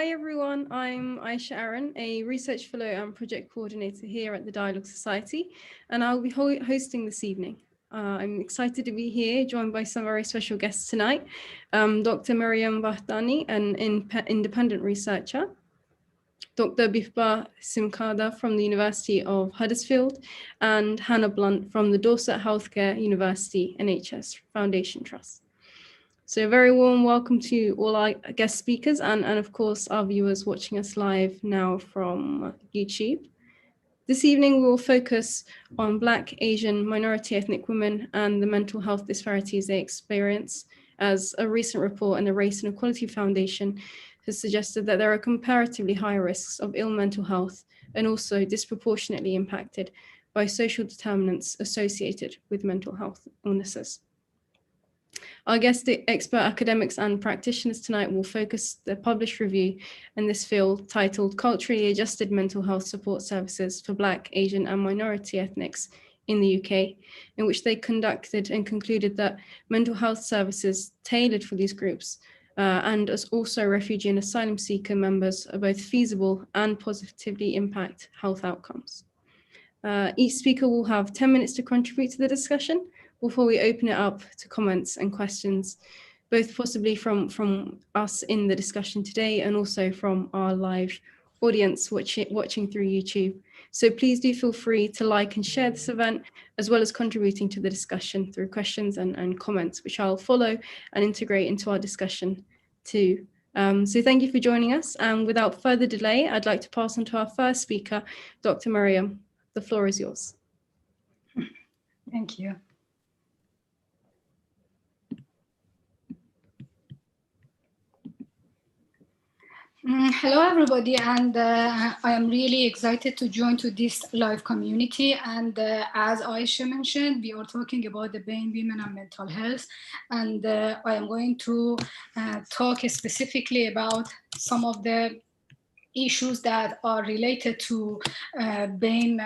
Hi everyone, I'm Iysha Arun, a research fellow and project coordinator here at the Dialogue Society, and I'll be hosting this evening. I'm excited to be here, joined by some very special guests tonight, Dr. Mariam Vahdani, an independent researcher, Dr. Bibha Simkhada from the University of Huddersfield, and Hannah Blunt from the Dorset Healthcare University NHS Foundation Trust. So a very warm welcome to all our guest speakers and of course our viewers watching us live now from YouTube. This evening we will focus on Black, Asian, minority ethnic women and the mental health disparities they experience, as a recent report in the Race and Equality Foundation has suggested that there are comparatively higher risks of ill mental health and also disproportionately impacted by social determinants associated with mental health illnesses. Our guest expert academics and practitioners tonight will focus their published review in this field titled Culturally Adjusted Mental Health Support Services for Black, Asian and Minority Ethnics in the UK, in which they conducted and concluded that mental health services tailored for these groups and as also refugee and asylum seeker members are both feasible and positively impact health outcomes. Each speaker will have 10 minutes to contribute to the discussion before we open it up to comments and questions, both possibly from us in the discussion today and also from our live audience watching through YouTube. So please do feel free to like and share this event, as well as contributing to the discussion through questions and comments, which I'll follow and integrate into our discussion too. So thank you for joining us. And without further delay, I'd like to pass on to our first speaker, Dr. Mariam. The floor is yours. Thank you. Hello, everybody, and I am really excited to join to this live community. And as Iysha mentioned, we are talking about the BAME women and mental health, and I am going to talk specifically about some of the issues that are related to BAME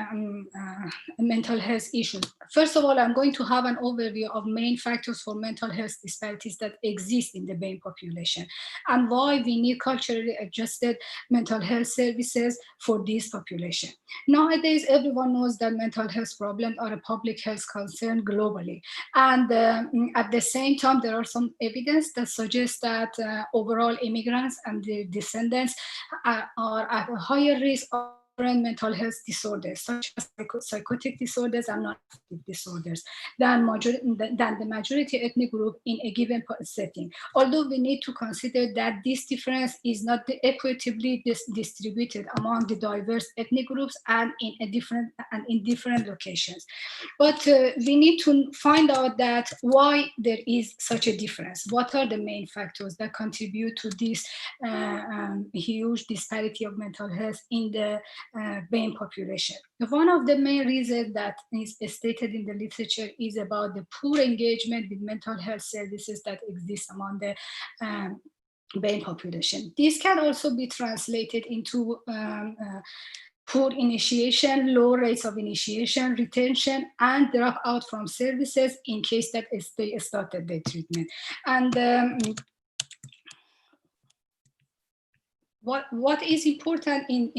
mental health issues. First of all, I'm going to have an overview of main factors for mental health disparities that exist in the BAME population and why we need culturally adjusted mental health services for this population. Nowadays, everyone knows that mental health problems are a public health concern globally. And at the same time, there are some evidence that suggests that overall immigrants and their descendants are at a higher risk of mental health disorders, such as psychotic disorders and non-affective disorders, than the majority ethnic group in a given setting. Although we need to consider that this difference is not equitably distributed among the diverse ethnic groups and in different locations. But we need to find out that why there is such a difference. What are the main factors that contribute to this huge disparity of mental health in the BAME population? One of the main reasons that is stated in the literature is about the poor engagement with mental health services that exist among the BAME population. This can also be translated into poor initiation, low rates of initiation, retention, and dropout from services in case that they started their treatment. And what is important in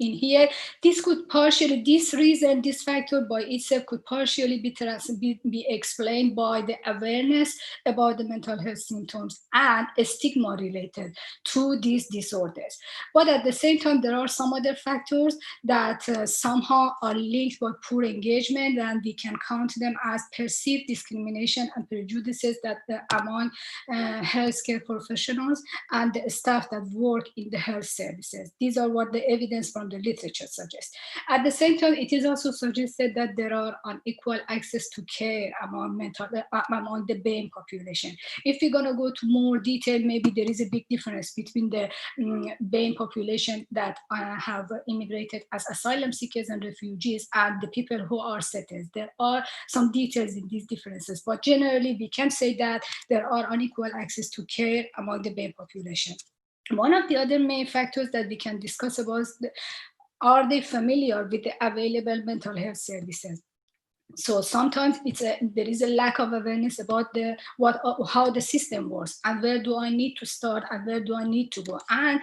here, this reason, this factor by itself could partially be explained by the awareness about the mental health symptoms and a stigma related to these disorders. But at the same time, there are some other factors that somehow are linked by poor engagement, and we can count them as perceived discrimination and prejudices that among healthcare professionals and the staff that work in the health services. These are what the evidence from the literature suggests. At the same time, it is also suggested that there are unequal access to care among the BAME population. If we're going to go to more detail, maybe there is a big difference between the BAME population that have immigrated as asylum seekers and refugees and the people who are settlers. There are some details in these differences, but generally we can say that there are unequal access to care among the BAME population. One of the other main factors that we can discuss about is, are they familiar with the available mental health services? So sometimes there is a lack of awareness about how the system works, and where do I need to start and where do I need to go. And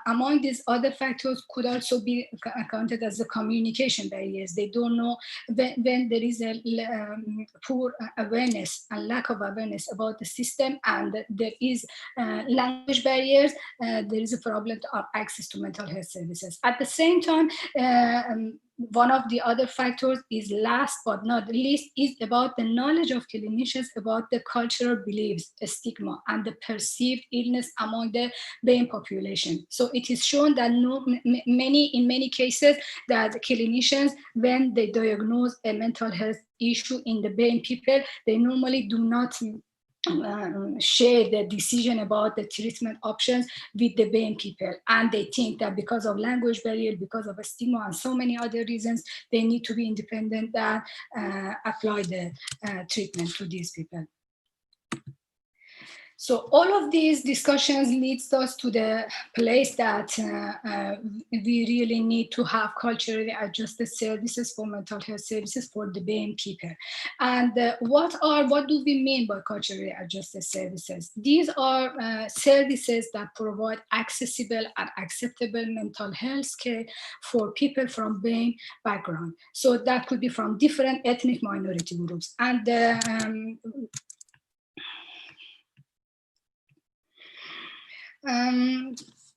among these other factors could also be accounted as the communication barriers. They don't know when there is a poor awareness and lack of awareness about the system, and there is language barriers. There is a problem of access to mental health services. At the same time, one of the other factors is, last but not least, is about the knowledge of clinicians about the cultural beliefs, stigma, and the perceived illness among the BAME population. So it is shown that in many cases that clinicians, when they diagnose a mental health issue in the BAME people, they normally do not share the decision about the treatment options with the BAME people, and they think that because of language barrier, because of a stigma and so many other reasons, they need to be independent and apply the treatment to these people. So all of these discussions leads us to the place that we really need to have culturally adjusted services for mental health services for the BAME people. And what do we mean by culturally adjusted services? These are services that provide accessible and acceptable mental health care for people from BAME background. So that could be from different ethnic minority groups. And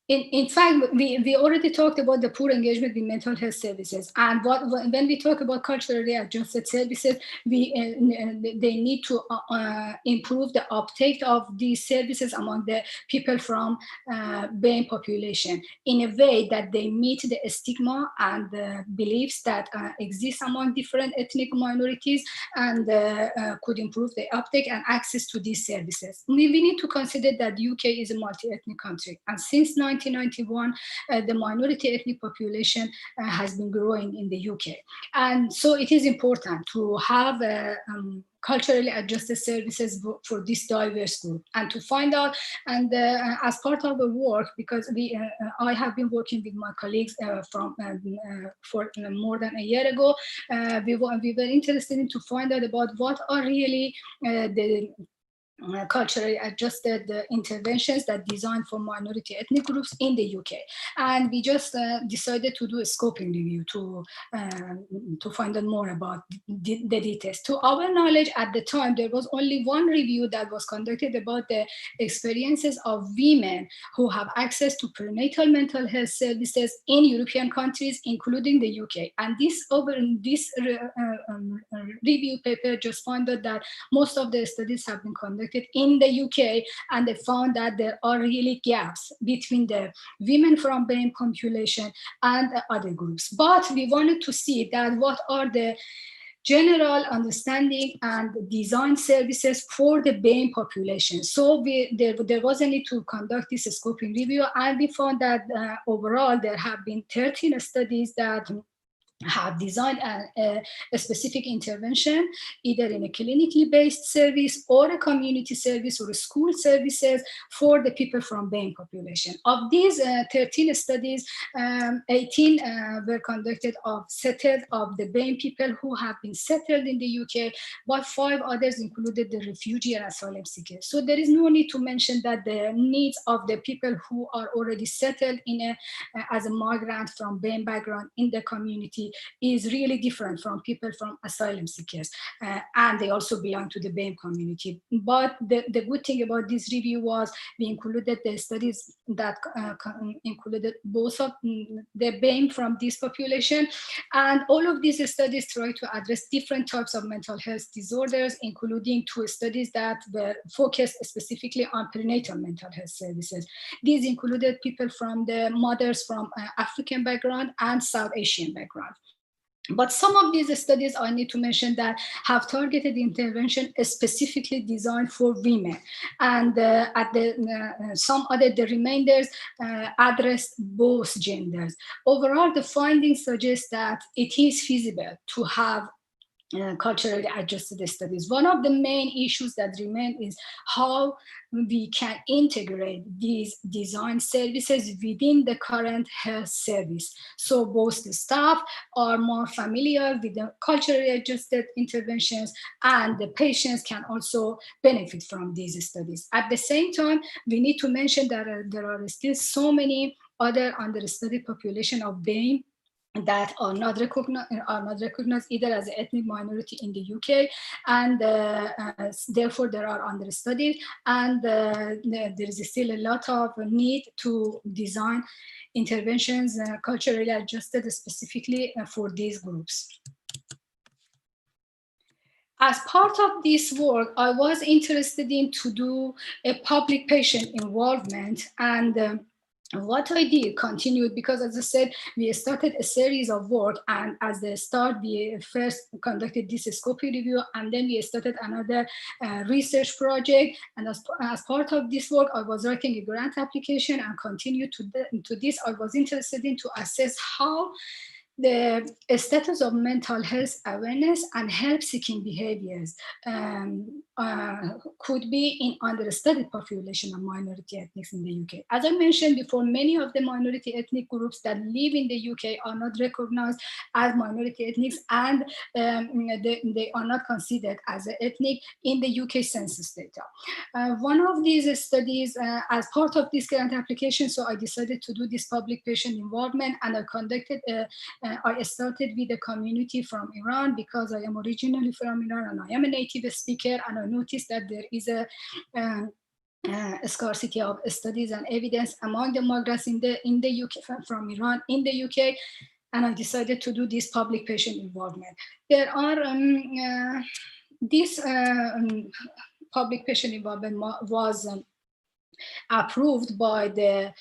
in fact, we already talked about the poor engagement with mental health services, and when we talk about culturally adjusted services, they need to improve the uptake of these services among the people from BAME population in a way that they meet the stigma and the beliefs that exist among different ethnic minorities, and could improve the uptake and access to these services. We need to consider that the UK is a multi-ethnic country, and since 1991, the minority ethnic population has been growing in the UK. And so it is important to have culturally adjusted services for this diverse group, and to find out, and as part of the work, because I have been working with my colleagues for more than a year ago, we were interested in to find out about what are really the culturally adjusted interventions that designed for minority ethnic groups in the UK. And we just decided to do a scoping review to find out more about the details. To our knowledge, at the time, there was only one review that was conducted about the experiences of women who have access to prenatal mental health services in European countries, including the UK. And this review paper just found out that most of the studies have been conducted in the UK, and they found that there are really gaps between the women from BAME population and other groups. But we wanted to see that what are the general understanding and design services for the BAME population. So there was a need to conduct this scoping review, and we found that overall there have been 13 studies that have designed a specific intervention, either in a clinically based service or a community service or a school services for the people from BAME population. Of these 13 studies, 18 were conducted of the BAME people who have been settled in the UK, but 5 others included the refugee and asylum seekers. So there is no need to mention that the needs of the people who are already settled as a migrant from BAME background in the community is really different from people from asylum seekers, and they also belong to the BAME community. But the good thing about this review was we included the studies that included both of the BAME from this population, and all of these studies try to address different types of mental health disorders, including 2 studies that were focused specifically on prenatal mental health services. These included people from the mothers from African background and South Asian background. But some of these studies, I need to mention, that have targeted intervention specifically designed for women, and the remainders addressed both genders. Overall, the findings suggest that it is feasible to have culturally adjusted studies. One of the main issues that remain is how we can integrate these design services within the current health service. So both the staff are more familiar with the culturally adjusted interventions, and the patients can also benefit from these studies. At the same time, we need to mention that there are still so many other understudied population of BAME that are not recognized either as an ethnic minority in the UK, and therefore they are understudied, and there is still a lot of need to design interventions culturally adjusted specifically for these groups. As part of this work, I was interested in to do a public patient involvement, and what I did continued because, as I said, we started a series of work, and as the start, we first conducted this scoping review, and then we started another research project. And as part of this work, I was writing a grant application and continued to this. I was interested in to assess how the status of mental health awareness and help-seeking behaviors could be in understudied population of minority ethnics in the UK. As I mentioned before, many of the minority ethnic groups that live in the UK are not recognized as minority ethnics, and they are not considered as an ethnic in the UK census data. One of these studies, as part of this grant application, so I decided to do this public patient involvement, and I conducted I started with a community from Iran because I am originally from Iran and I am a native speaker, and I noticed that there is a scarcity of studies and evidence among the migrants in the UK from Iran in the UK, and I decided to do this public patient involvement. There are this public patient involvement was approved by the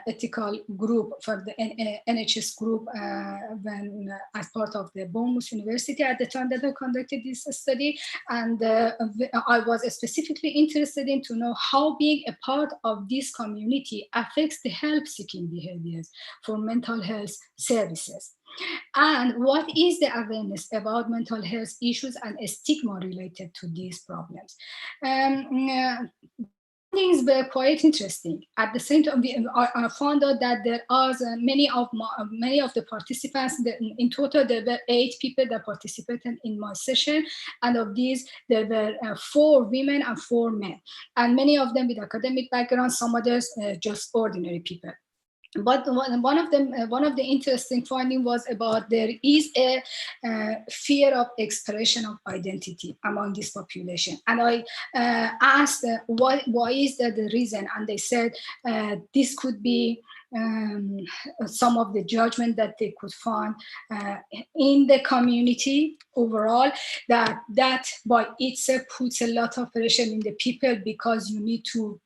ethical group for the NHS group when as part of the Bournemouth University at the time that I conducted this study. And I was specifically interested in to know how being a part of this community affects the help-seeking behaviors for mental health services. And what is the awareness about mental health issues and stigma related to these problems? Things were quite interesting. At the same time, I found out that there are many of the participants. In total, there were 8 people that participated in my session, and of these, there were 4 women and 4 men, and many of them with academic backgrounds. Some others just ordinary people. But one of the interesting finding was about there is a fear of expression of identity among this population. And I asked why is that the reason? And they said this could be some of the judgment that they could find in the community overall, that by itself puts a lot of pressure in the people because you need to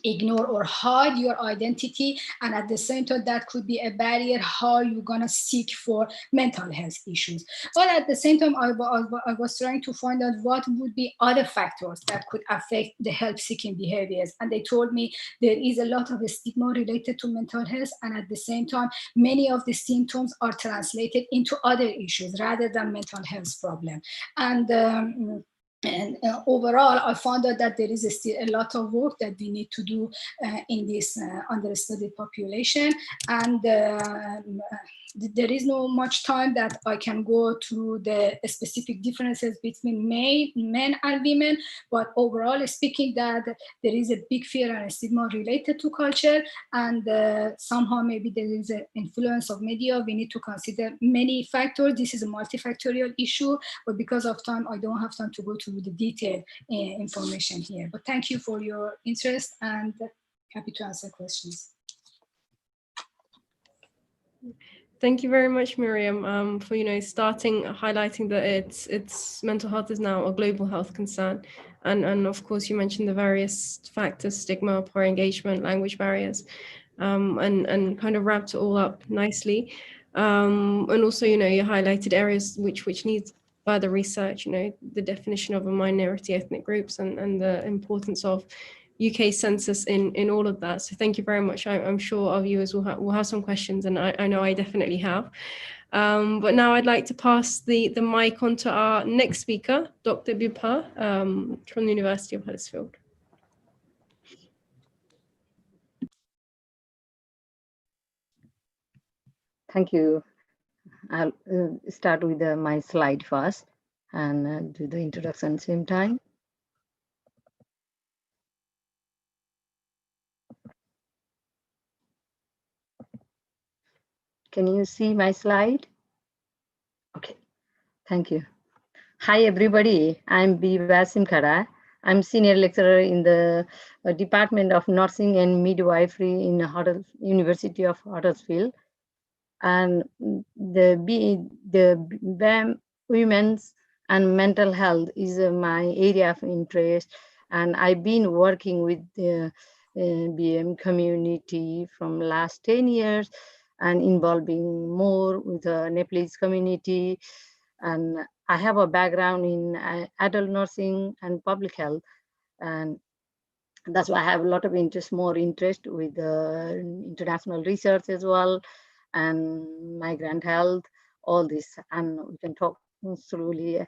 ignore or hide your identity, and at the same time that could be a barrier how you're gonna seek for mental health issues. But at the same time I was trying to find out what would be other factors that could affect the help-seeking behaviors, and they told me there is a lot of stigma related to mental health, and at the same time many of the symptoms are translated into other issues rather than mental health problem. And overall, I found out that there is still a lot of work that we need to do in this understudied population. And there is no much time that I can go through the specific differences between men and women. But overall speaking, that there is a big fear and stigma related to culture. And somehow maybe there is an influence of media. We need to consider many factors. This is a multifactorial issue, but because of time, I don't have time to go through the detailed information here. But thank you for your interest, and happy to answer questions. Thank you very much, Mariam, for highlighting that it's mental health is now a global health concern, and of course you mentioned the various factors: stigma, poor engagement, language barriers, and kind of wrapped it all up nicely. And also, you highlighted areas which needs further research. The definition of a minority ethnic groups and the importance of UK census in all of that. So thank you very much. I'm sure our viewers will have some questions, and I know I definitely have. But now I'd like to pass the mic on to our next speaker, Dr. Bibha from the University of Huddersfield. Thank you. I'll start with my slide first and do the introduction same time. Can you see my slide? Okay, thank you. Hi, everybody. I'm Bibha Simkhada. I'm senior lecturer in the Department of Nursing and Midwifery in University of Huddersfield. And the BAME, women's and mental health is my area of interest. And I've been working with the BAME community from last 10 years and involving more with the Nepalese community. And I have a background in adult nursing and public health. And that's why I have a lot of interest, more interest with international research as well, and migrant health, all this. And we can talk slowly.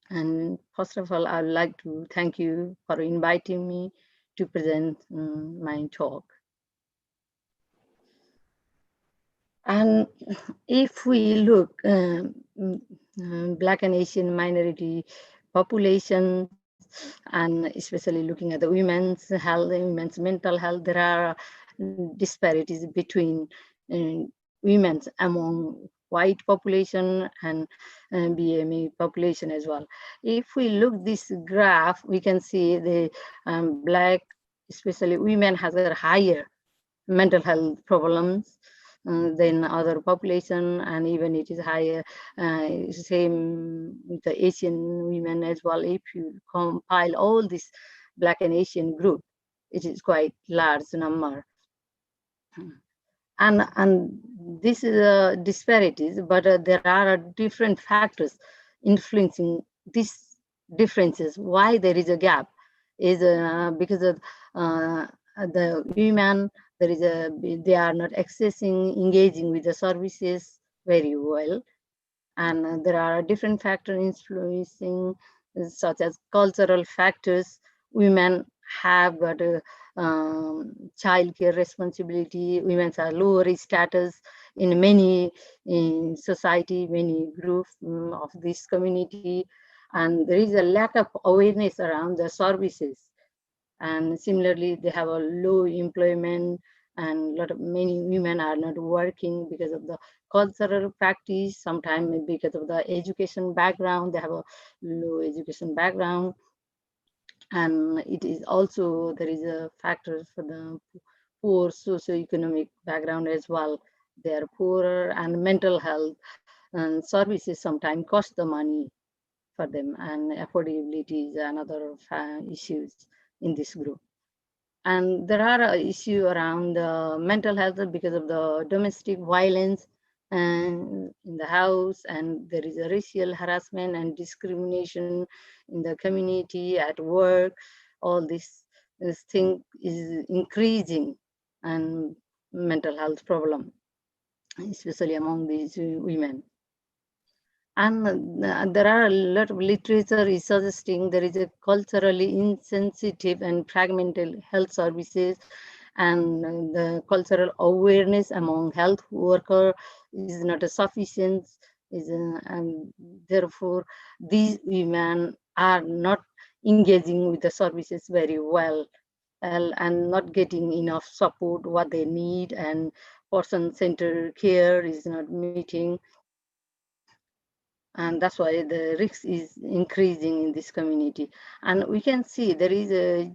And first of all, I'd like to thank you for inviting me to present my talk. And if we look Black and Asian minority populations, and especially looking at the women's health, women's mental health, there are disparities between women among white population and BME population as well. If we look this graph, we can see the Black, especially women, has a higher mental health problems than other population, and even it is higher, same with the Asian women as well. If you compile all this Black and Asian group, it is quite large number. And this is disparities, but there are different factors influencing these differences. Why there is a gap is because of the women, they are not accessing, engaging with the services very well. And there are different factors influencing, such as cultural factors. Women have got a childcare responsibility. Women are lower status in many in society, many groups of this community, and there is a lack of awareness around the services. And similarly, they have a low employment, and many women are not working because of the cultural practice, sometimes because of the education background. They have a low education background. And it is also, there is a factor for the poor socioeconomic background as well. They are poorer, and mental health and services sometimes cost the money for them, and affordability is another issues in this group. And there are issues around mental health because of the domestic violence and in the house, and there is a racial harassment and discrimination in the community, at work. All this thing is increasing, and mental health problem, especially among these women. And there are a lot of literature is suggesting there is a culturally insensitive and fragmented health services, and the cultural awareness among health workers is not sufficient. And therefore, these women are not engaging with the services very well, and not getting enough support what they need, and person-centered care is not meeting. And that's why the risk is increasing in this community. And we can see there is a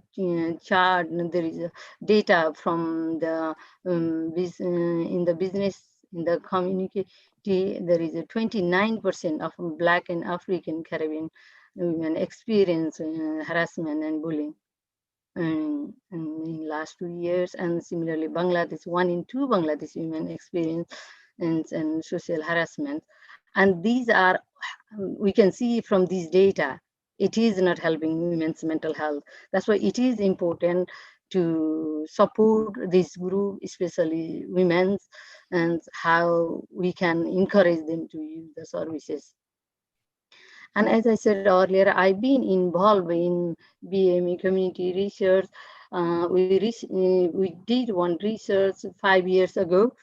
chart, there is a data from the in the business, in the community, there is a 29% of Black and African Caribbean women experience harassment and bullying in last 2 years. And similarly, Bangladesh, 1 in 2 Bangladeshi women experience and social harassment. And these are, we can see from these data, it is not helping women's mental health. That's why it is important to support this group, especially women, and how we can encourage them to use the services. And as I said earlier, I've been involved in BAME community research. We did one research 5 years ago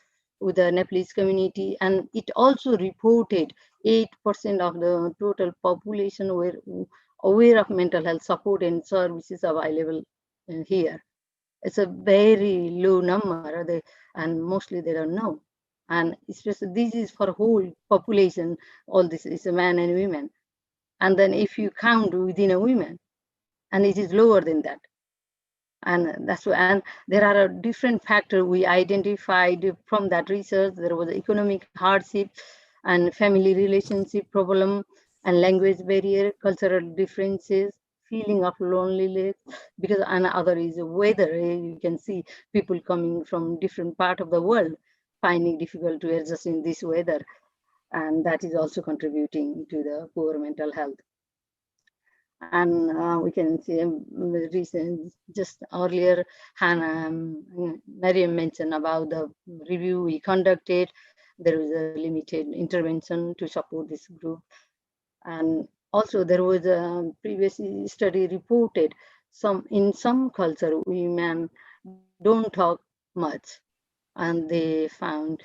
with the Nepalese community, and it also reported 8% of the total population were aware of mental health support and services available here. It's a very low number, and mostly they don't know. And it's just, this is for whole population, all this is a men and women. And then if you count within a woman, and it is lower than that. And that's why, and there are a different factors we identified from that research. There was economic hardship and family relationship problem and language barrier, cultural differences, feeling of loneliness, because another is weather. You can see people coming from different part of the world finding difficult to adjust in this weather, and that is also contributing to the poor mental health. And we can see recent, just earlier, Mariam mentioned about the review we conducted. There was a limited intervention to support this group. And also there was a previous study reported in some culture, women don't talk much. And they found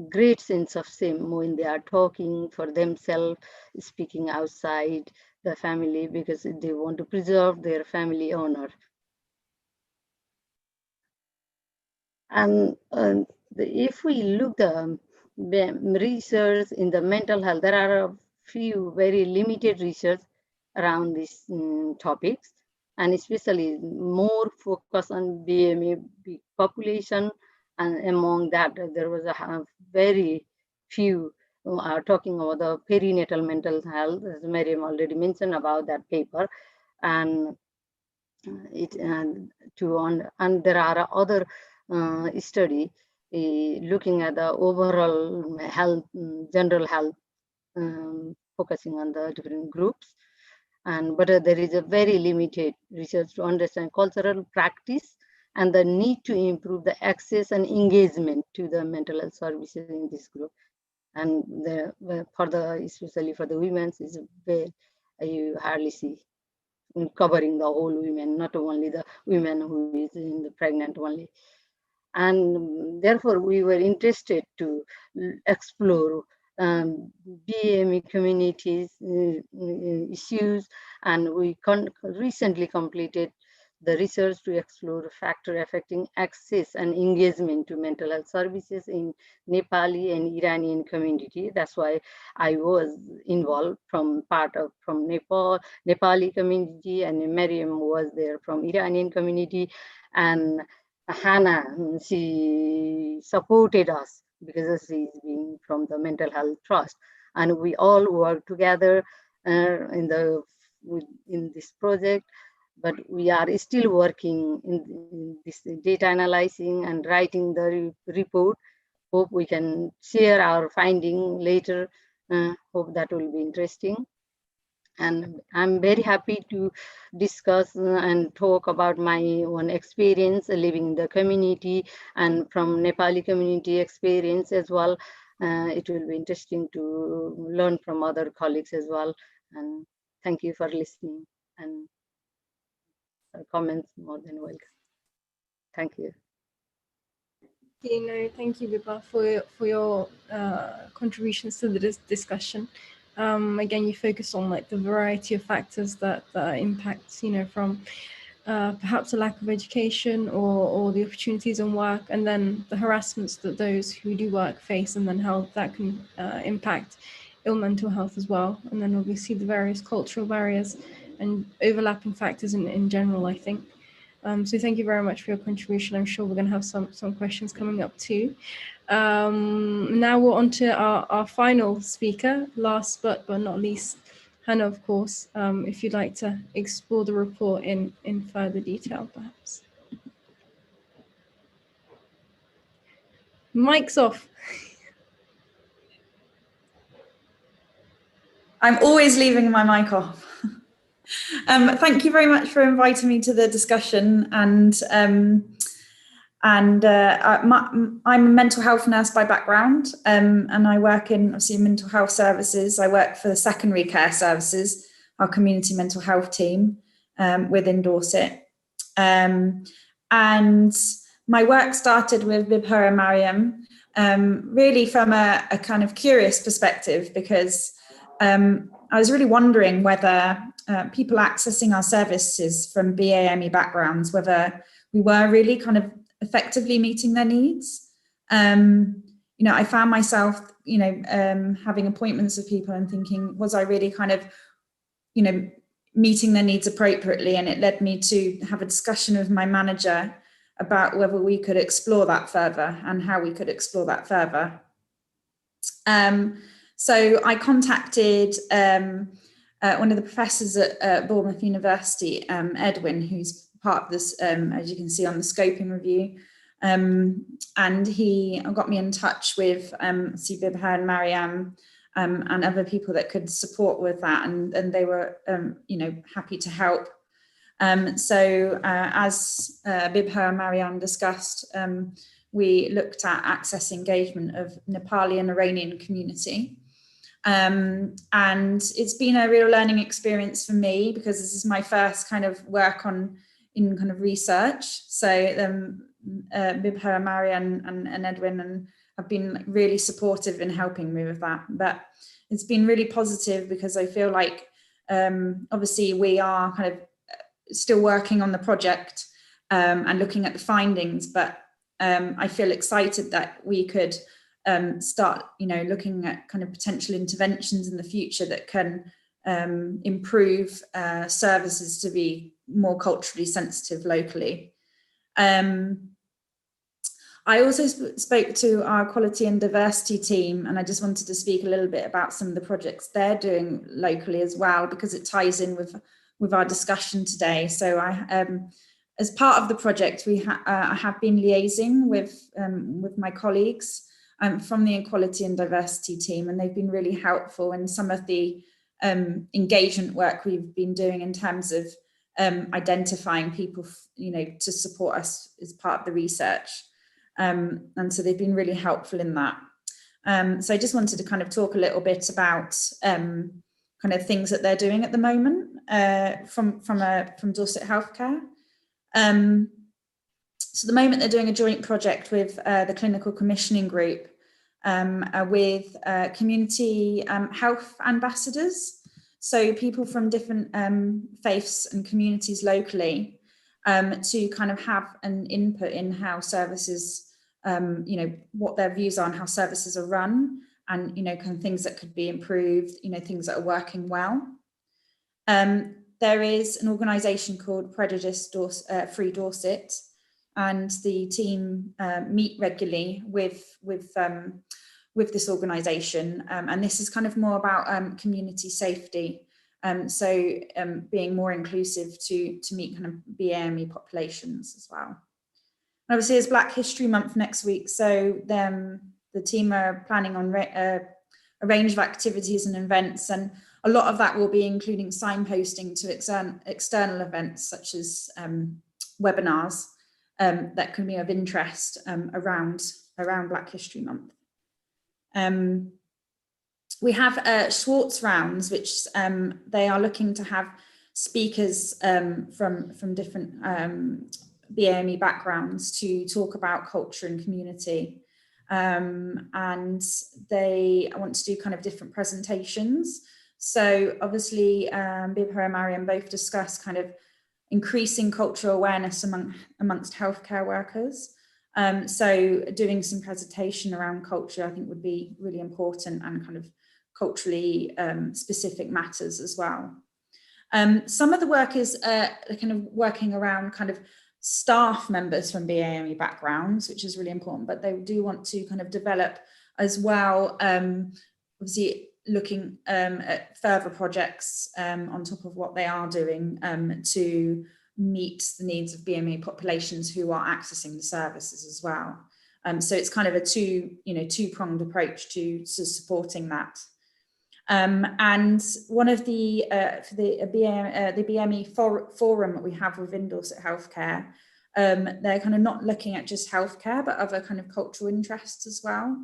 great sense of shame when they are talking for themselves, speaking outside the family, because they want to preserve their family honor. And if we look the research in the mental health, there are a few very limited research around these topics, and especially more focus on BAME population. And among that, there was a very few are talking about the perinatal mental health, as Mariam already mentioned about that paper. And and there are other study looking at the overall health, general health, focusing on the different groups. But there is a very limited research to understand cultural practice and the need to improve the access and engagement to the mental health services in this group. And especially for the women, is where you hardly see covering the whole women, not only the women who is in the pregnant only. And therefore we were interested to explore BAME communities issues, and we recently completed the research to explore factors affecting access and engagement to mental health services in Nepali and Iranian community. That's why I was involved from Nepali community, and Mariam was there from Iranian community, and Hannah, she supported us because she's been from the Mental Health Trust, and we all work together in this project. But we are still working in this data analyzing and writing the report. Hope we can share our finding later. Hope that will be interesting. And I'm very happy to discuss and talk about my own experience living in the community, and from Nepali community experience as well. It will be interesting to learn from other colleagues as well. And thank you for listening, and comments more than welcome. Thank you. Thank you, Bibha, for your contributions to the discussion. Again, you focus on like the variety of factors that impacts, from perhaps a lack of education or the opportunities on work, and then the harassments that those who do work face, and then how that can impact ill mental health as well. And then obviously the various cultural barriers and overlapping factors in general, I think. So thank you very much for your contribution. I'm sure we're going to have some questions coming up too. Now we're on to our final speaker, last but not least, Hannah, of course, if you'd like to explore the report in further detail, perhaps. Mic's off. I'm always leaving my mic off. Thank you very much for inviting me to the discussion. And I'm a mental health nurse by background, and I work in obviously mental health services. I work for the secondary care services, our community mental health team within Dorset. And my work started with Bibha and Mariam, really from a kind of curious perspective, because I was really wondering whether people accessing our services from BAME backgrounds, whether we were really kind of effectively meeting their needs. I found myself, having appointments with people and thinking, was I really kind of, meeting their needs appropriately? And it led me to have a discussion with my manager about whether we could explore that further and how we could explore that further. So I contacted one of the professors at Bournemouth University, Edwin, who's part of this, as you can see on the scoping review, and he got me in touch with Bibha and Mariam and other people that could support with that, and they were happy to help. So as Bibha and Mariam discussed, we looked at access engagement of Nepali and Iranian community. And it's been a real learning experience for me, because this is my first kind of work in kind of research. So Bibha, Mariam and Edwin have been really supportive in helping me with that. But it's been really positive, because I feel like obviously we are kind of still working on the project and looking at the findings, but I feel excited that we could start, looking at kind of potential interventions in the future that can improve services to be more culturally sensitive locally. I also spoke to our equality and diversity team, and I just wanted to speak a little bit about some of the projects they're doing locally as well, because it ties in with our discussion today. So as part of the project, I have been liaising with my colleagues from the equality and diversity team, and they've been really helpful in some of the engagement work we've been doing in terms of identifying people, to support us as part of the research. And so they've been really helpful in that. So I just wanted to kind of talk a little bit about kind of things that they're doing at the moment from Dorset Healthcare. So at the moment they're doing a joint project with the Clinical Commissioning Group with community health ambassadors. So people from different faiths and communities locally to kind of have an input in how services, what their views are on how services are run, and, kind of things that could be improved, things that are working well. There is an organisation called Prejudice Free Dorset, and the team meet regularly with this organisation, and this is kind of more about community safety. So being more inclusive to meet kind of BAME populations as well. And obviously, it's Black History Month next week, so the team are planning on a range of activities and events, and a lot of that will be including signposting to external events such as webinars that can be of interest around Black History Month. We have Schwartz rounds, which they are looking to have speakers from different BAME backgrounds to talk about culture and community. And they want to do kind of different presentations. So obviously, Bibha and Mariam both discuss kind of increasing cultural awareness amongst healthcare workers. So doing some presentation around culture, I think, would be really important, and kind of culturally specific matters as well. Some of the work is kind of working around kind of staff members from BAME backgrounds, which is really important, but they do want to kind of develop as well, obviously looking at further projects on top of what they are doing to meet the needs of BAME populations who are accessing the services as well. So it's kind of a two-pronged approach to supporting that. And one of the BAME forum that we have within Dorset Healthcare, they're kind of not looking at just healthcare, but other kind of cultural interests as well.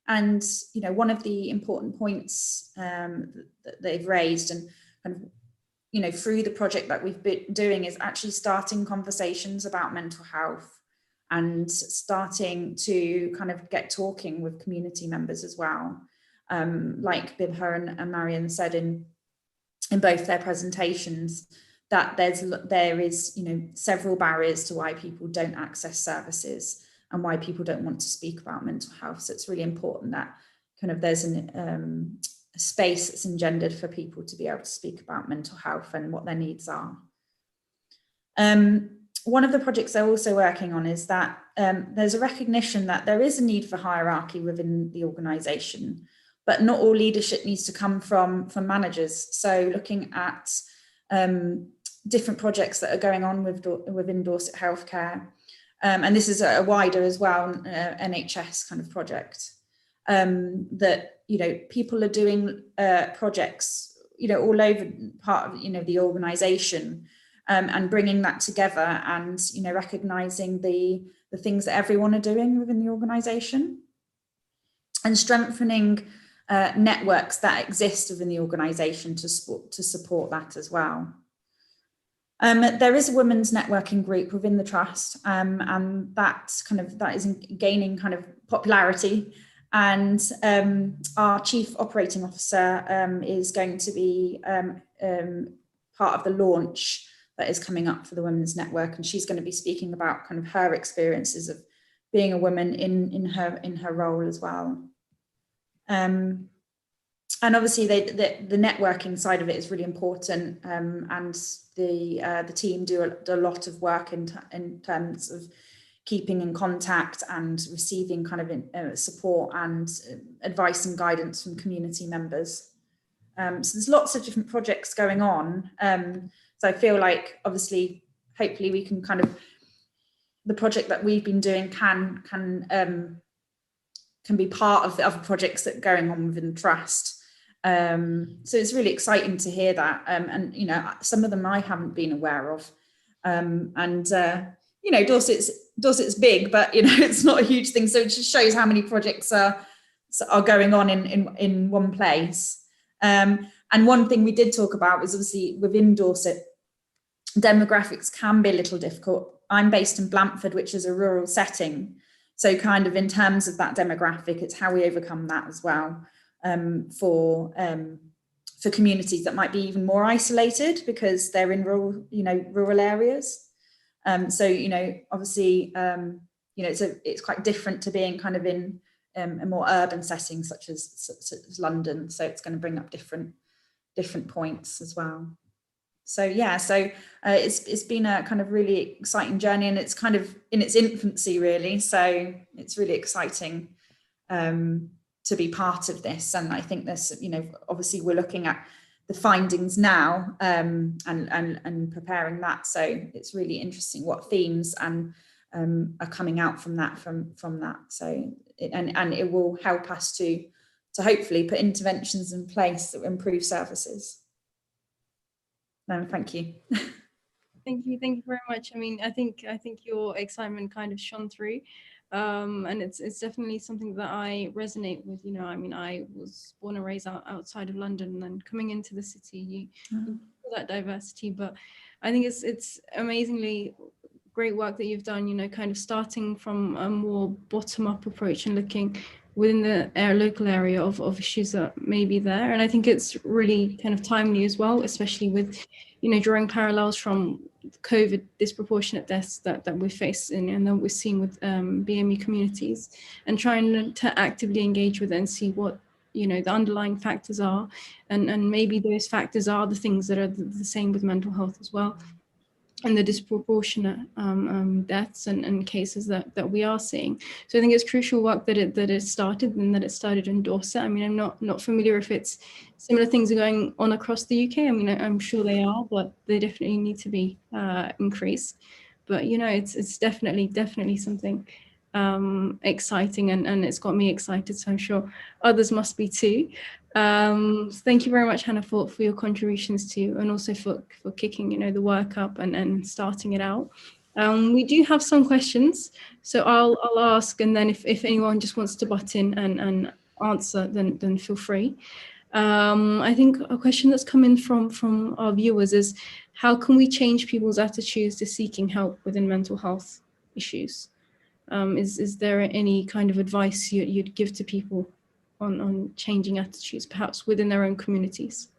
And, you know, one of the important points that they've raised and kind of, you know, through the project that we've been doing is actually starting conversations about mental health and starting to kind of get talking with community members as well. Like Bibha and Mariam said in both their presentations, that there is, you know, several barriers to why people don't access services and why people don't want to speak about mental health. So it's really important that kind of there's a space that's engendered for people to be able to speak about mental health and what their needs are. One of the projects they're also working on is that there's a recognition that there is a need for hierarchy within the organisation, but not all leadership needs to come from managers. So looking at different projects that are going on within Dorset Healthcare, and this is a wider as well NHS kind of project, that, you know, people are doing projects, you know, all over part of, you know, the organisation, and bringing that together and, you know, recognising the things that everyone are doing within the organisation and strengthening networks that exist within the organisation to support that as well. There is a women's networking group within the trust, and that is gaining kind of popularity. And our Chief Operating Officer is going to be part of the launch that is coming up for the Women's Network, and she's going to be speaking about kind of her experiences of being a woman in her role as well. And obviously the networking side of it is really important, and the team do a lot of work in terms of keeping in contact and receiving kind of support and advice and guidance from community members. So there's lots of different projects going on. So I feel like, obviously, hopefully we can kind of, the project that we've been doing can be part of the other projects that are going on within the trust. So it's really exciting to hear that, and you know, some of them I haven't been aware of, and you know, Dorset's big, but you know, it's not a huge thing, so it just shows how many projects are going on in one place. And one thing we did talk about was, obviously, within Dorset, demographics can be a little difficult. I'm based in Blanford, which is a rural setting, so kind of in terms of that demographic, it's how we overcome that as well. For communities that might be even more isolated because they're in rural areas. So, you know, obviously, you know, it's quite different to being kind of in a more urban setting such as London. So it's going to bring up different points as well. So yeah, so it's been a kind of really exciting journey, and it's kind of in its infancy really. So it's really exciting to be part of this. And I think this, you know, obviously we're looking at the findings now, and preparing that. So it's really interesting what themes and are coming out from that. So and it will help us to hopefully put interventions in place that will improve services. Thank you. Thank you very much. I mean, I think your excitement kind of shone through, and it's definitely something that I resonate with. You know, I mean, I was born and raised outside of London, and then coming into the city, you feel that diversity. But I think it's amazingly great work that you've done. You know, kind of starting from a more bottom-up approach and looking within the local area of issues that may be there. And I think it's really kind of timely as well, especially with, you know, drawing parallels from COVID disproportionate deaths that we're facing and that we're seeing with BAME communities, and trying to actively engage with it and see what, you know, the underlying factors are, and maybe those factors are the things that are the same with mental health as well, and the disproportionate deaths and cases that we are seeing. So I think it's crucial work that it started in Dorset. I mean, I'm not familiar if it's similar things are going on across the UK. I mean, I'm sure they are, but they definitely need to be increased. But you know, it's definitely something exciting, and it's got me excited, so I'm sure others must be too. Thank you very much, Hannah, for your contributions too, and also for kicking the work up and starting it out. We do have some questions, so I'll ask, and then if anyone just wants to butt in and answer, then feel free. I think a question that's come in from our viewers is, how can we change people's attitudes to seeking help within mental health issues? Is there any kind of advice you'd give to people on changing attitudes, perhaps within their own communities?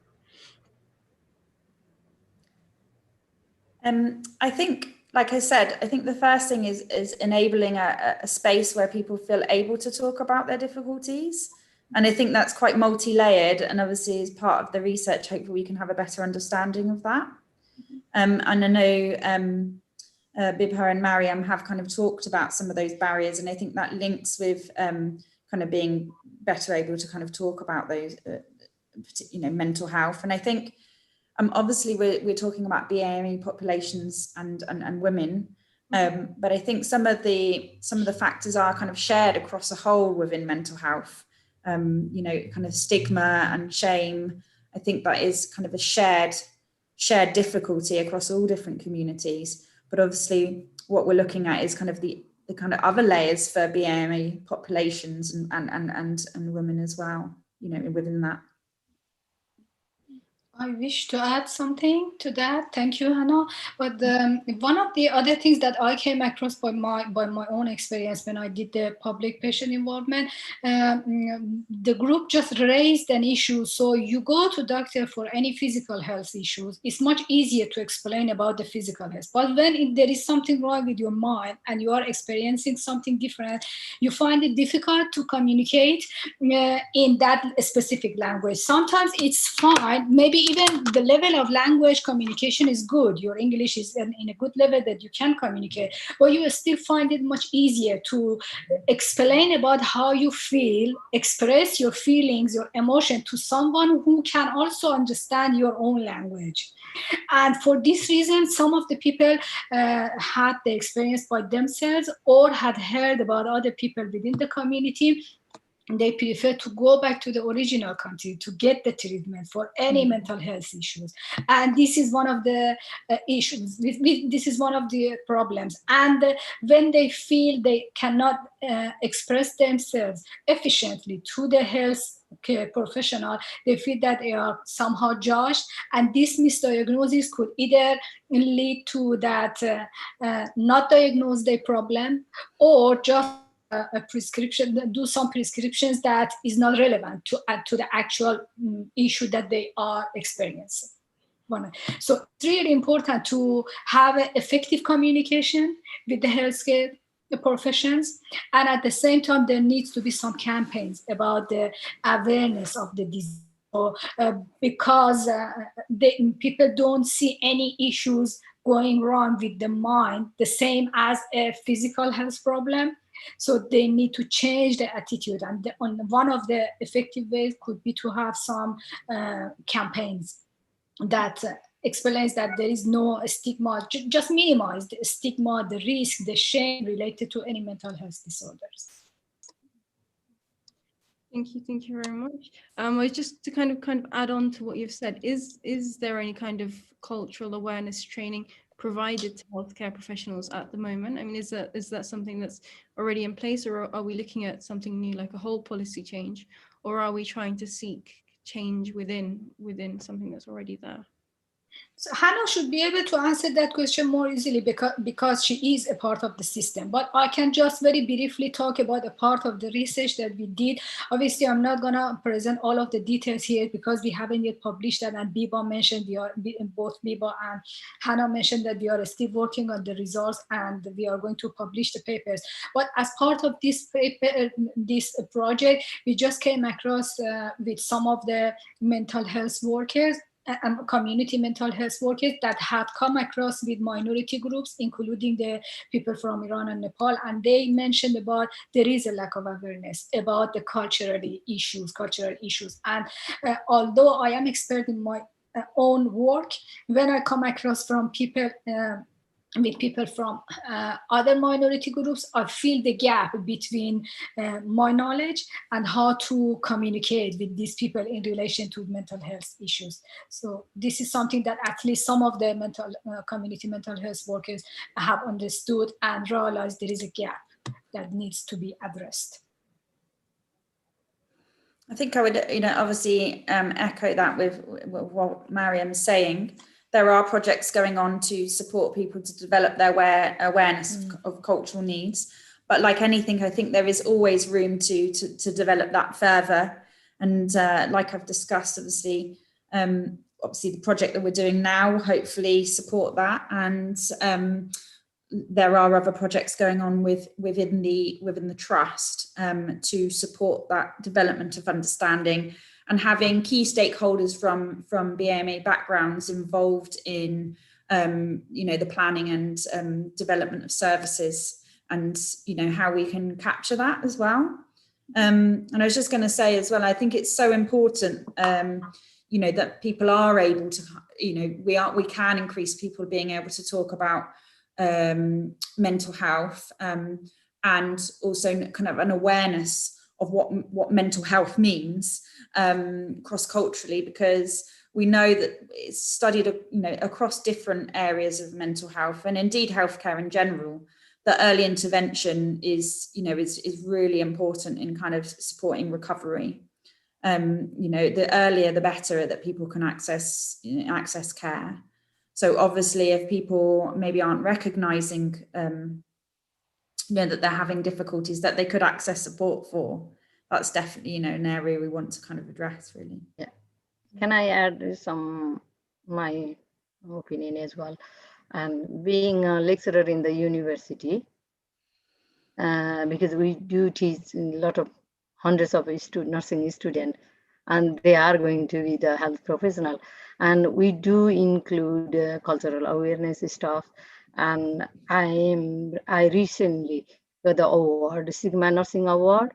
I think, like I said, I think the first thing is enabling a space where people feel able to talk about their difficulties. And I think that's quite multi-layered, and obviously as part of the research, hopefully we can have a better understanding of that. And I know Bibha and Mariam have kind of talked about some of those barriers, and I think that links with kind of being better able to kind of talk about those, mental health. And I think obviously we're talking about BAME populations and women, but I think some of the factors are kind of shared across a whole within mental health. Kind of stigma and shame. I think that is kind of a shared difficulty across all different communities. But obviously, what we're looking at is kind of the kind of other layers for BAME populations and women as well. Within that. I wish to add something to that. Thank you, Hannah. But one of the other things that I came across by my own experience when I did the public patient involvement, the group just raised an issue. So you go to doctor for any physical health issues. It's much easier to explain about the physical health. But when there is something wrong with your mind and you are experiencing something different, you find it difficult to communicate in that specific language. Sometimes it's fine. Maybe even the level of language communication is good. Your English is in a good level that you can communicate, but you still find it much easier to explain about how you feel, express your feelings, your emotion to someone who can also understand your own language. And for this reason, some of the people had the experience by themselves or had heard about other people within the community. They prefer to go back to the original country to get the treatment for any mental health issues. And this is one of the issues. This is one of the problems. And when they feel they cannot express themselves efficiently to the health care professional, they feel that they are somehow judged. And this misdiagnosis could either lead to that not diagnose the problem, or just a prescription, do some prescriptions that is not relevant to the actual issue that they are experiencing. So it's really important to have effective communication with the healthcare professions, and at the same time there needs to be some campaigns about the awareness of the disease. Because people don't see any issues going wrong with the mind the same as a physical health problem. So they need to change the attitude. And one of the effective ways could be to have some campaigns that explains that there is no stigma, just minimize the stigma, the risk, the shame related to any mental health disorders. Thank you very much. Just to kind of add on to what you've said, is there any kind of cultural awareness training provided to healthcare professionals at the moment? I mean, is that something that's already in place, or are we looking at something new, like a whole policy change, or are we trying to seek change within something that's already there? So Hannah should be able to answer that question more easily because she is a part of the system. But I can just very briefly talk about a part of the research that we did. Obviously, I'm not going to present all of the details here because we haven't yet published that. And Bibha mentioned, both Bibha and Hannah mentioned that we are still working on the results and we are going to publish the papers. But as part of this project, we just came across with some of the mental health workers and community mental health workers that had come across with minority groups, including the people from Iran and Nepal, and they mentioned about there is a lack of awareness about the cultural issues. And although I am expert in my own work, when I come across from people with people from other minority groups, I feel the gap between my knowledge and how to communicate with these people in relation to mental health issues. So this is something that at least some of the community mental health workers have understood and realized there is a gap that needs to be addressed. I think I would, obviously echo that with what Mariam's saying. There are projects going on to support people to develop their awareness of cultural needs. But like anything, I think there is always room to develop that further. And like I've discussed, obviously the project that we're doing now will hopefully support that. And there are other projects going on within the trust to support that development of understanding, and having key stakeholders from BAME backgrounds involved in the planning and development of services, and how we can capture that as well. And I was just going to say as well, I think it's so important that people are able to, we can increase people being able to talk about mental health, and also kind of an awareness of what mental health means cross-culturally, because we know that it's studied across different areas of mental health, and indeed healthcare in general, that early intervention is really important in kind of supporting recovery. The earlier the better that people can access care. So obviously, if people maybe aren't recognizing, that they're having difficulties that they could access support for, that's definitely, an area we want to kind of address, really. Yeah. Can I add my opinion as well? And being a lecturer in the university, because we do teach a lot of hundreds of nursing students, and they are going to be the health professional. And we do include cultural awareness stuff. And I recently got the award, Stigma Nursing Award,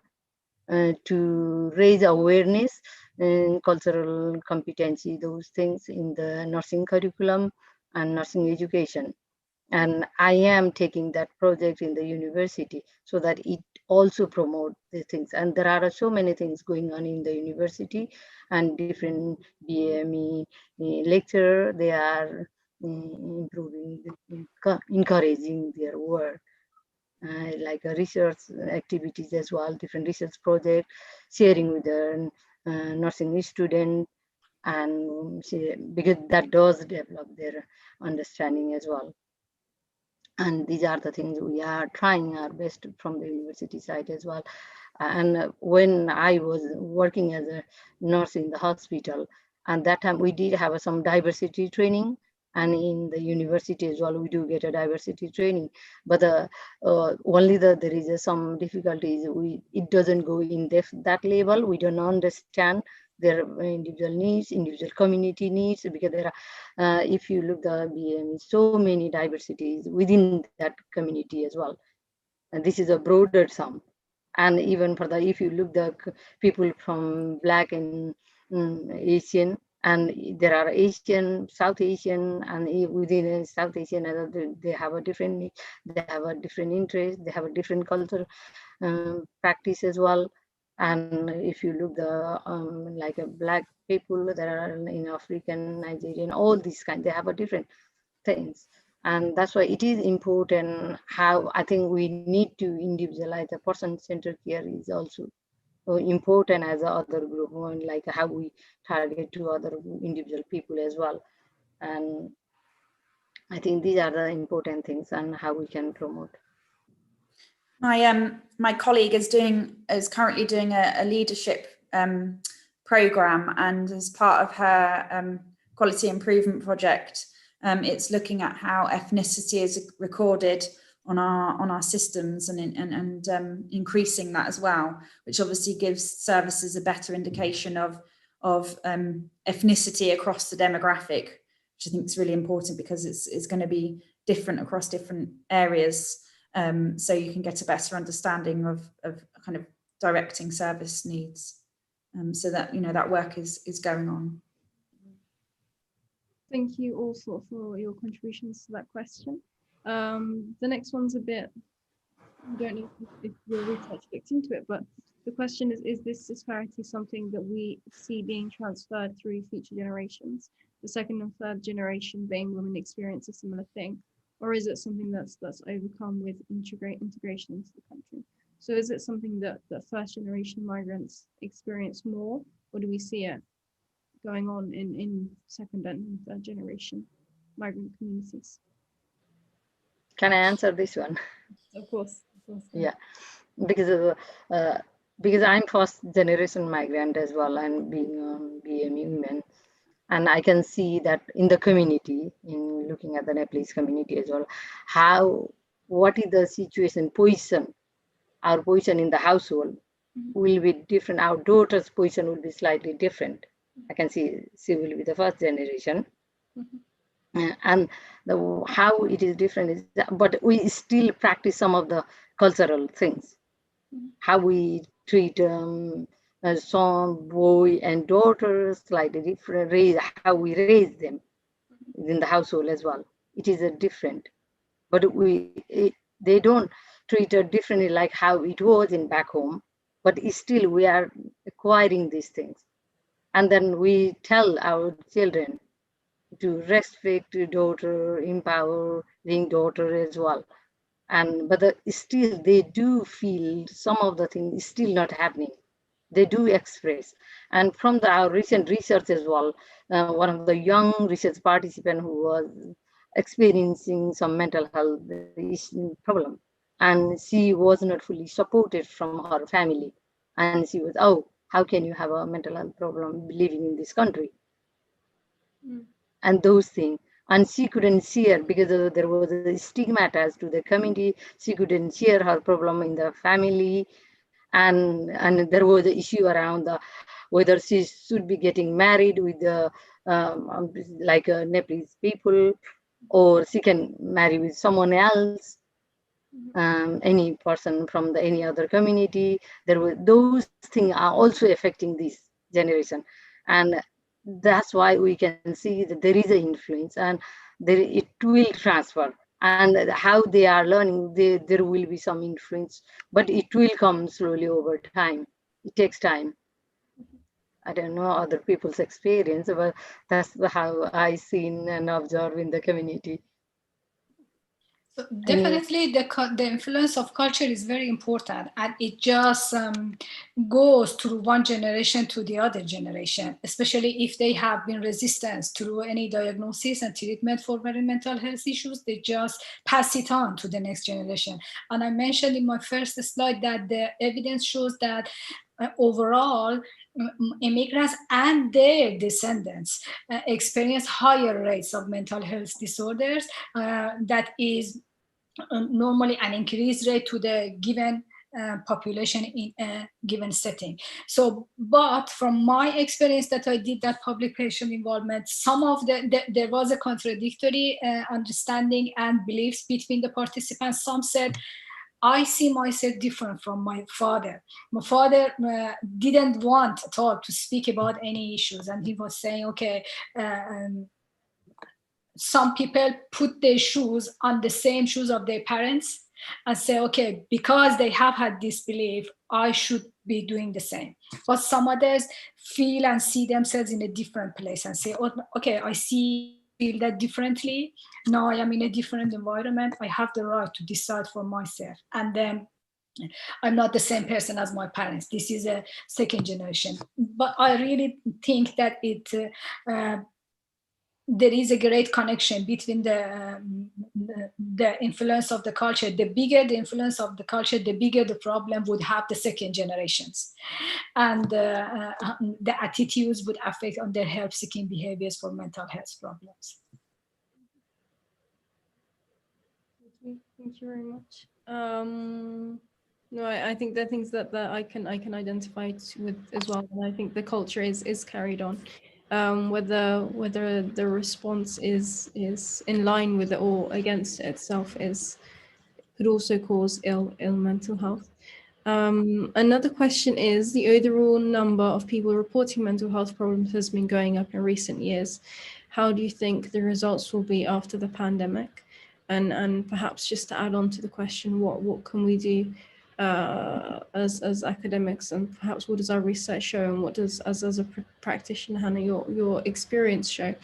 to raise awareness and cultural competency, those things in the nursing curriculum and nursing education. And I am taking that project in the university so that it also promote the things. And there are so many things going on in the university, and different BAME lecturer, they are improving, encouraging their work. Like research activities as well, different research projects, sharing with the nursing student, and because that does develop their understanding as well. And these are the things we are trying our best from the university side as well. And when I was working as a nurse in the hospital, and that time we did have some diversity training, and in the university as well, we do get a diversity training. But only there is some difficulties. It doesn't go in depth that level. We don't understand their individual needs, individual community needs, because there are, if you look the BAME, so many diversities within that community as well. And this is a broader sum. And even for the, if you look the people from Black and Asian, and there are Asian, South Asian, and within South Asian, they have a different need, they have a different interest, they have a different culture practice as well. And if you look the like a Black people that are in African, Nigerian, all these kinds, they have a different things. And that's why it is important how I think we need to individualize. The person-centered care is also important as a other group, like how we target to other individual people as well. And I think these are the important things and how we can promote. My colleague is currently doing a leadership program, and as part of her quality improvement project, it's looking at how ethnicity is recorded on our systems, and increasing that as well, which obviously gives services a better indication of ethnicity across the demographic, which I think is really important, because it's going to be different across different areas. So you can get a better understanding of kind of directing service needs, so that that work is going on. Thank you also for your contributions to that question. The next one's a bit, I don't know if your research looked into it, but the question is this disparity something that we see being transferred through future generations? The second and third generation BAME women experience a similar thing, or is it something that's overcome with integration into the country? So is it something that first generation migrants experience more, or do we see it going on in second and third generation migrant communities? Can I answer this one? Of course. Yeah, because of, because I'm first generation migrant as well, and being BAME woman, and I can see that in the community, in looking at the Nepalese community as well, what is the situation, position, our position in the household will be different. Our daughter's position will be slightly different. I can see she will be the first generation. And how it is different is that, but we still practice some of the cultural things. How we treat son, boy, and daughters slightly different. How we raise them in the household as well. It is a different, but they don't treat it differently like how it was in back home. But still, we are acquiring these things, and then we tell our children to respect your daughter, empowering daughter as well. And but still they do feel some of the things still not happening. They do express. And from our recent research as well, one of the young research participant who was experiencing some mental health problem, and she was not fully supported from her family. And she was, oh, how can you have a mental health problem living in this country? And those things. And she couldn't share because there was a stigma attached to the community. She couldn't share her problem in the family. And there was an issue around whether she should be getting married with the like Nepalese people, or she can marry with someone else, any person from any other community. There were those things are also affecting this generation, and that's why we can see that there is an influence, and it will transfer. And how they are learning, there will be some influence, but it will come slowly over time. It takes time. I don't know other people's experience, but that's how I seen and observe in the community. So definitely the influence of culture is very important, and it just goes through one generation to the other generation, especially if they have been resistant through any diagnosis and treatment for mental health issues. They just pass it on to the next generation. And I mentioned in my first slide that the evidence shows that overall, immigrants and their descendants experience higher rates of mental health disorders. That is normally an increased rate to the given population in a given setting. So, but from my experience that I did that public patient involvement, some of there was a contradictory understanding and beliefs between the participants. Some said, I see myself different from my father. My father didn't want at all to speak about any issues, and he was saying, okay, some people put their shoes on the same shoes of their parents and say, okay, because they have had this belief, I should be doing the same. But some others feel and see themselves in a different place and say, oh, okay, I feel that differently. Now I am in a different environment. I have the right to decide for myself. And then I'm not the same person as my parents. This is a second generation. But I really think that there is a great connection between the influence of the culture. The bigger the influence of the culture, the bigger the problem would have the second generations. And the attitudes would affect on their help-seeking behaviors for mental health problems. Thank you very much. No, I think there are things that I can identify with as well, and I think the culture is carried on. Whether the response is in line with it or against it itself could also cause ill mental health. Another question is, the overall number of people reporting mental health problems has been going up in recent years. How do you think the results will be after the pandemic? And perhaps just to add on to the question, what can we do as academics, and perhaps what does our research show, and what does as a practitioner, Hannah, your experience show,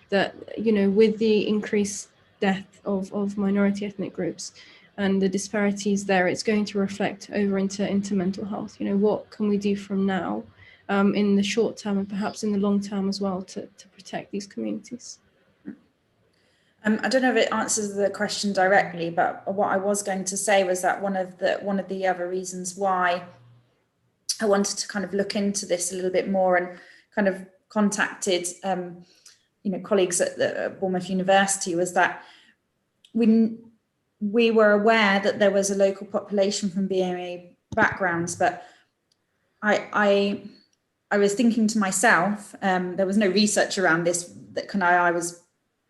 that with the increased death of minority ethnic groups and the disparities there, it's going to reflect over into mental health. What can we do from now in the short term and perhaps in the long term as well to protect these communities? I don't know if it answers the question directly, but what I was going to say was that one of the other reasons why I wanted to kind of look into this a little bit more and kind of contacted colleagues at Bournemouth University was that we were aware that there was a local population from BAME backgrounds, but I was thinking to myself, there was no research around this that I was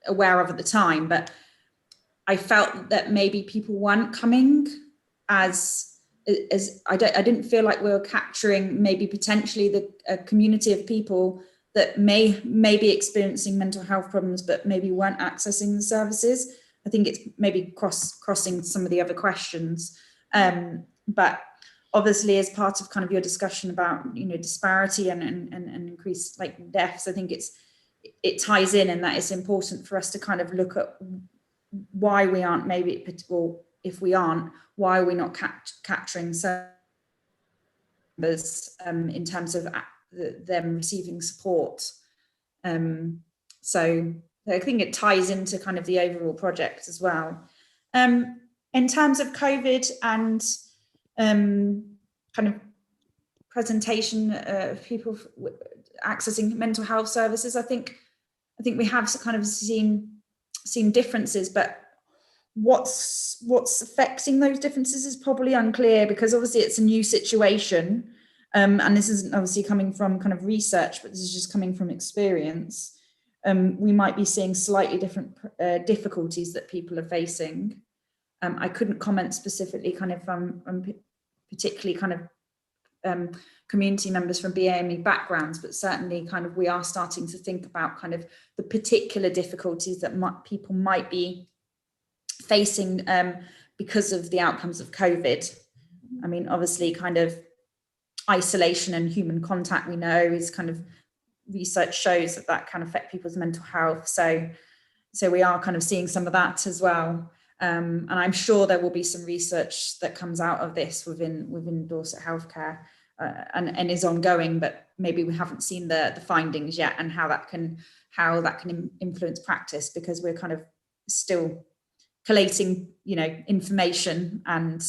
aware of at the time, but I felt that maybe people weren't coming as I didn't feel like we were capturing maybe potentially a community of people that may be experiencing mental health problems, but maybe weren't accessing the services. I think it's maybe crossing some of the other questions, but obviously as part of kind of your discussion about disparity and increased like deaths, I think it ties in, and that it's important for us to kind of look at why we aren't or if we aren't, why are we not capturing numbers in terms of them receiving support. So I think it ties into kind of the overall project as well. In terms of COVID and kind of presentation of people accessing mental health services, I think we have kind of seen differences, but what's affecting those differences is probably unclear, because obviously it's a new situation, and this isn't obviously coming from kind of research, but this is just coming from experience. We might be seeing slightly different difficulties that people are facing. I couldn't comment specifically kind of from particularly kind of community members from BAME backgrounds, but certainly kind of we are starting to think about kind of the particular difficulties that people might be facing because of the outcomes of COVID. I mean, obviously kind of isolation and human contact, we know, is kind of, research shows that can affect people's mental health. So we are kind of seeing some of that as well. And I'm sure there will be some research that comes out of this within Dorset Healthcare and is ongoing, but maybe we haven't seen the findings yet, and how that can influence practice, because we're kind of still collating information, and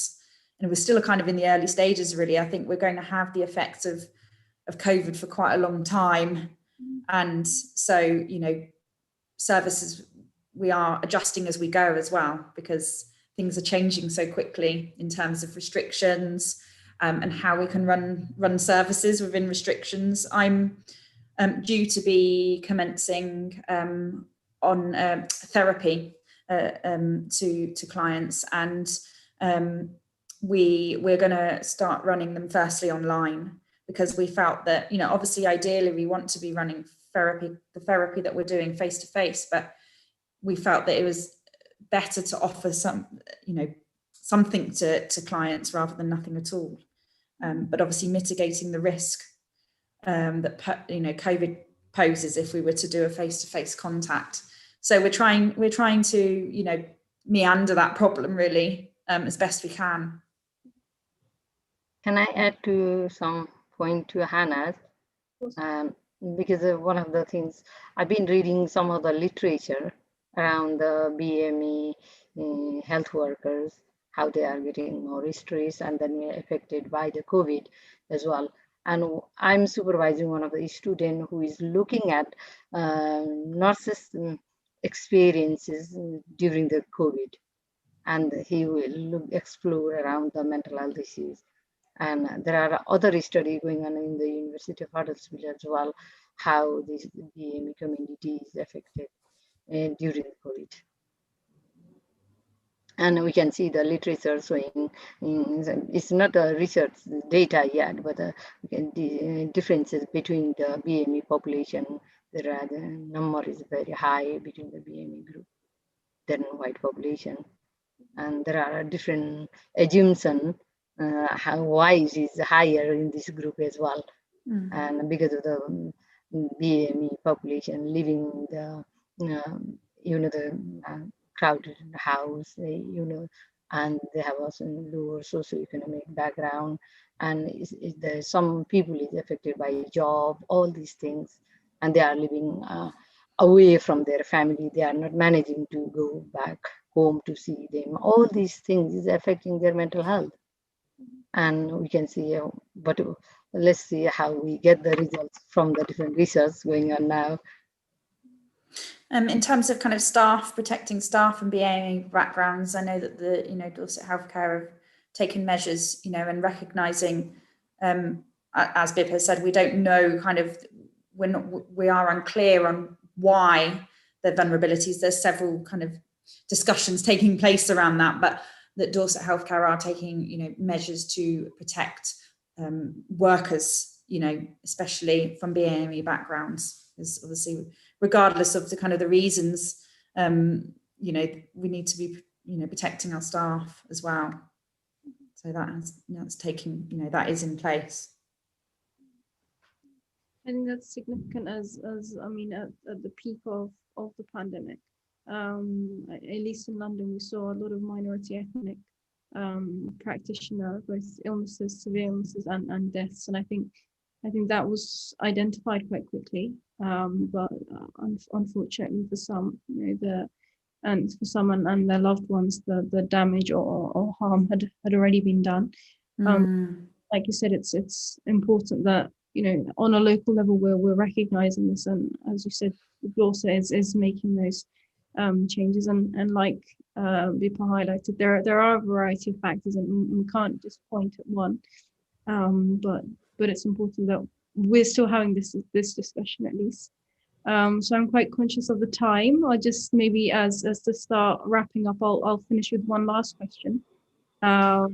we're still kind of in the early stages really. I think we're going to have the effects of COVID for quite a long time, and so services, we are adjusting as we go as well, because things are changing so quickly in terms of restrictions and how we can run services within restrictions. I'm due to be commencing on therapy to clients, and we're going to start running them firstly online, because we felt that obviously ideally we want to be running the therapy that we're doing face to face, but we felt that it was better to offer something to clients rather than nothing at all, but obviously mitigating the risk that COVID poses if we were to do a face-to-face contact. So we're trying to meander that problem really as best we can. Can I add to some point to Hannah's? Because one of the things, I've been reading some of the literature around the BAME health workers, how they are getting more stress and then affected by the COVID as well. And I'm supervising one of the students who is looking at nurses' experiences during the COVID, and he will explore around the mental health issues. And there are other studies going on in the University of Huddersfield as well, how this BAME community is affected during COVID. And we can see the literature showing, it's not a research data yet, but the differences between the BAME population, the number is very high between the BAME group. than white population. And there are different assumptions why it is higher in this group as well. And because of the BAME population living the the crowded house, and they have also lower socioeconomic background, and some people is affected by job, all these things, and they are living away from their family. They are not managing to go back home to see them. All these things is affecting their mental health, and we can see. But let's see how we get the results from the different research going on now. In terms of kind of staff, protecting staff and BAME backgrounds, I know that the Dorset Healthcare have taken measures, and recognising, as Bibha said, we don't know kind of we are unclear on why the vulnerabilities. There's several kind of discussions taking place around that, but that Dorset Healthcare are taking measures to protect workers, especially from BAME backgrounds, because obviously, regardless of the kind of the reasons, we need to be protecting our staff as well. So that's taking that is in place. I think that's significant as I mean at the peak of the pandemic. At least in London, we saw a lot of minority ethnic practitioners, both illnesses, severe illnesses, and deaths. And I think that was identified quite quickly. But unfortunately for some, for some and their loved ones, the damage or harm had already been done. Like you said, it's important that on a local level we're recognizing this, and as you said, Dorset is making those changes, and like Bibha highlighted, there are a variety of factors, and we can't just point at one. But it's important that we're still having this discussion at least. So I'm quite conscious of the time. I'll just maybe as to start wrapping up, I'll finish with one last question,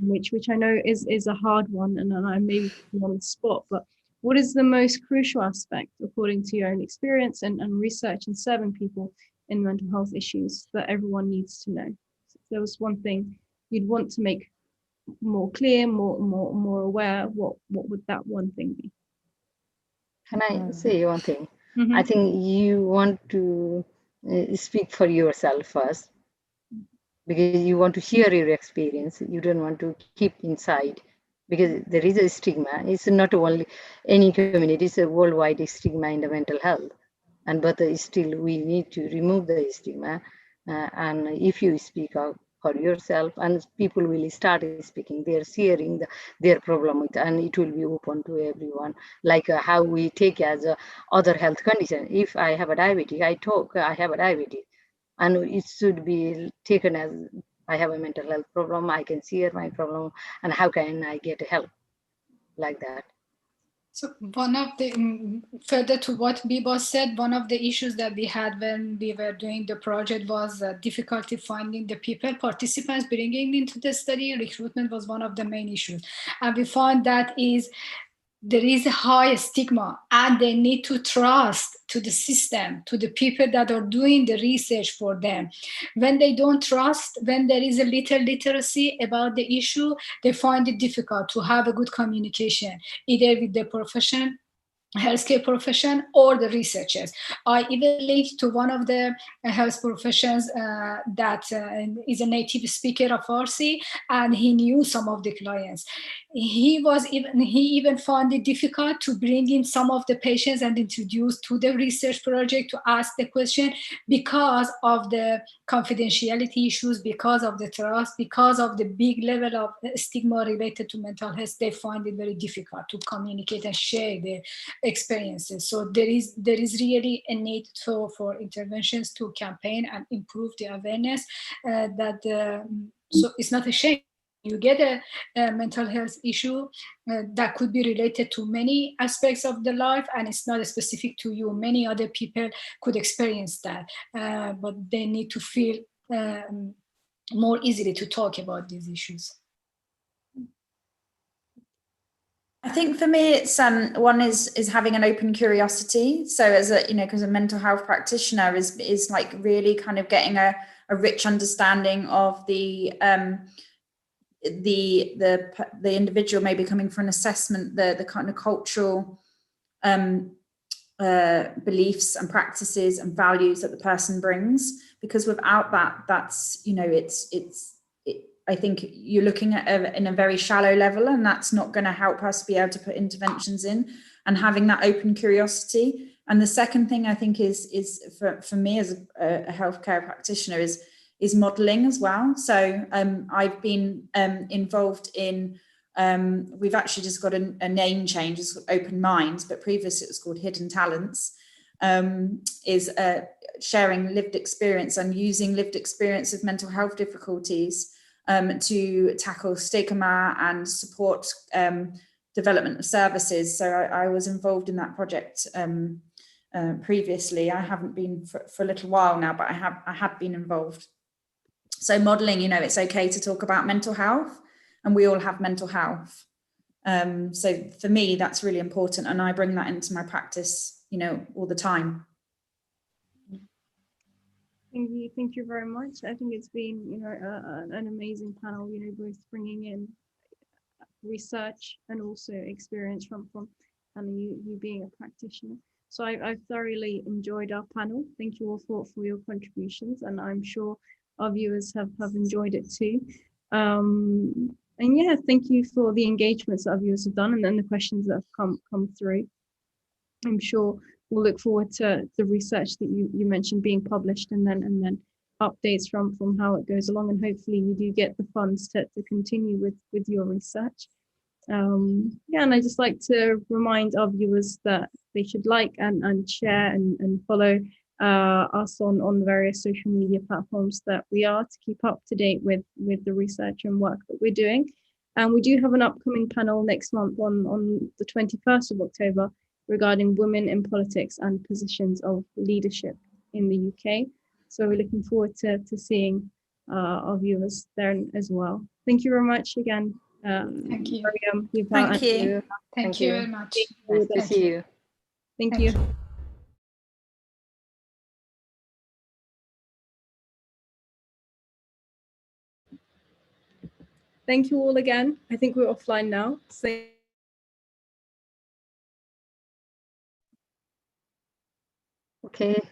which I know is a hard one, and I maybe put on the spot, but what is the most crucial aspect, according to your own experience and research in serving people in mental health issues, that everyone needs to know? So if there was one thing you'd want to make more clear, more aware, what would that one thing be? Can I say one thing? Mm-hmm. I think you want to speak for yourself first, because you want to share your experience. You don't want to keep inside, because there is a stigma. It's not only any community, it's a worldwide stigma in the mental health. But still we need to remove the stigma. And if you speak out for yourself, and people will start speaking, they're sharing their problem with, and it will be open to everyone. Like how we take as other health condition. If I have a diabetes, I talk, I have a diabetes, and it should be taken as I have a mental health problem. I can share my problem, and how can I get help, like that. So one of the, further to what Bibha said, one of the issues that we had when we were doing the project was difficulty finding the participants bringing into the study. Recruitment was one of the main issues. And we found that there is a high stigma, and they need to trust to the system, to the people that are doing the research for them. When they don't trust, when there is a little literacy about the issue, they find it difficult to have a good communication, either with the profession, healthcare profession, or the researchers. I even linked to one of the health professions that is a native speaker of Farsi, and he knew some of the clients. He even found it difficult to bring in some of the patients and introduce to the research project to ask the question, because of the confidentiality issues, because of the trust, because of the big level of stigma related to mental health. They find it very difficult to communicate and share their experiences. So there is really a need for interventions to campaign and improve the awareness so it's not a shame. You get a mental health issue that could be related to many aspects of the life, and it's not specific to you. Many other people could experience that, but they need to feel more easily to talk about these issues. I think for me, it's one is having an open curiosity. So as a because a mental health practitioner is like really kind of getting a rich understanding of the individual maybe coming for an assessment, the kind of cultural beliefs and practices and values that the person brings, because without that, that's, you know, I think you're looking at in a very shallow level, and that's not going to help us be able to put interventions in, and having that open curiosity. And the second thing I think is for me as a healthcare practitioner is modelling as well. So I've been involved in, we've actually just got a name change, it's called Open Minds, but previously it was called Hidden Talents, is sharing lived experience and using lived experience of mental health difficulties to tackle stigma and support development of services. So I was involved in that project previously. I haven't been for a little while now, but I have been involved. So modelling, you know, it's okay to talk about mental health, and we all have mental health. So for me, that's really important, and I bring that into my practice, you know, all the time. Thank you very much. I think it's been, you know, an amazing panel, you know, both bringing in research and also experience from and you being a practitioner. So I've thoroughly enjoyed our panel. Thank you all for your contributions, and I'm sure our viewers have enjoyed it too. And yeah, thank you for the engagements that our viewers have done, and then the questions that have come through. I'm sure we'll look forward to the research that you mentioned being published, and then updates from how it goes along, and hopefully you do get the funds to continue with your research. Yeah, and I just like to remind our viewers that they should like and share and follow us on the various social media platforms that we are, to keep up to date with the research and work that we're doing. And we do have an upcoming panel next month on the 21st of October regarding women in politics and positions of leadership in the UK. So we're looking forward to seeing our viewers there as well. Thank you very much again. Thank you. Mariam, Bibha, Thank you. Thank you very much. Nice to see you. Thank you. Thank you all again. I think we're offline now. So Okay.